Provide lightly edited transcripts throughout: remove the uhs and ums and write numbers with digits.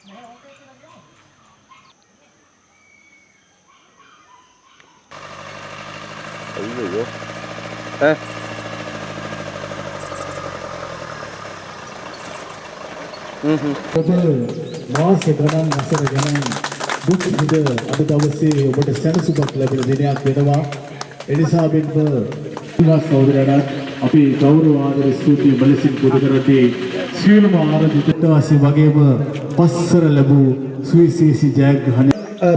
අයියෝ ඔබ මාස ගණන් වසර ගණන් දුක් විඳ අද දවසේ ඔබට සැනසුමක් ලැබෙන දිනයක් වෙනවා. එනිසා බින්ද සහෝදරයන්ට අපි ගෞරව ආදර ස්තුතිය බලසින් පුද කරදී සියලුම ආරාධිත වාසී වගේම පස්සර ලැබූ සුවිශේෂී ජයග්‍රහණ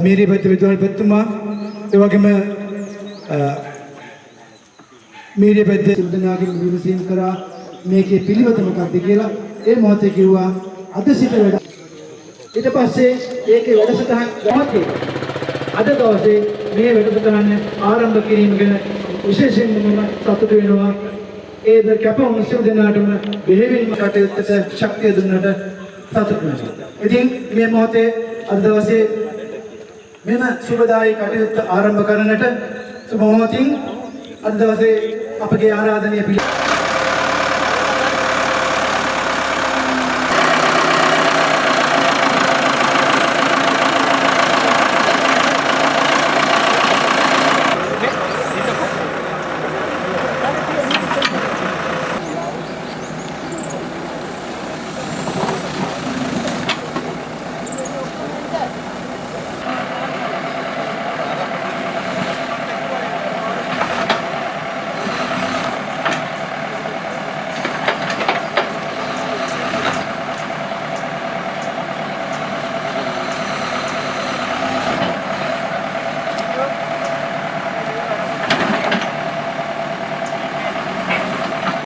මීරිය පැත්ත විදුහල් පැතුමා ඒ වගේම මීරිය පැත්ත සිල්දනාගේ විමසීම් කරා මේකේ පිළිවෙත මොකක්ද කියලා ඒ මොහොතේ කිව්වා අද සිට වැඩ ඊට පස්සේ ඒකේ වැඩසටහන් ගමතේ අද දවසේ මේ වැඩසටහන ආරම්භ කිරීම ගැන විශේෂයෙන්ම මම සතුටු වෙනවා. ඒද කැප වුණු සියලු දෙනාටම බෙහෙවින්ම කටයුත්තට ශක්තිය දුන්නට සතුටු වෙනවා. ඉතින් මේ මොහොතේ අද දවසේ මෙම සුබදායී කටයුත්ත ආරම්භ කරන්නට සුබ මොහොතින් අද දවසේ අපගේ ආරාධනය පිළිගන්නවා.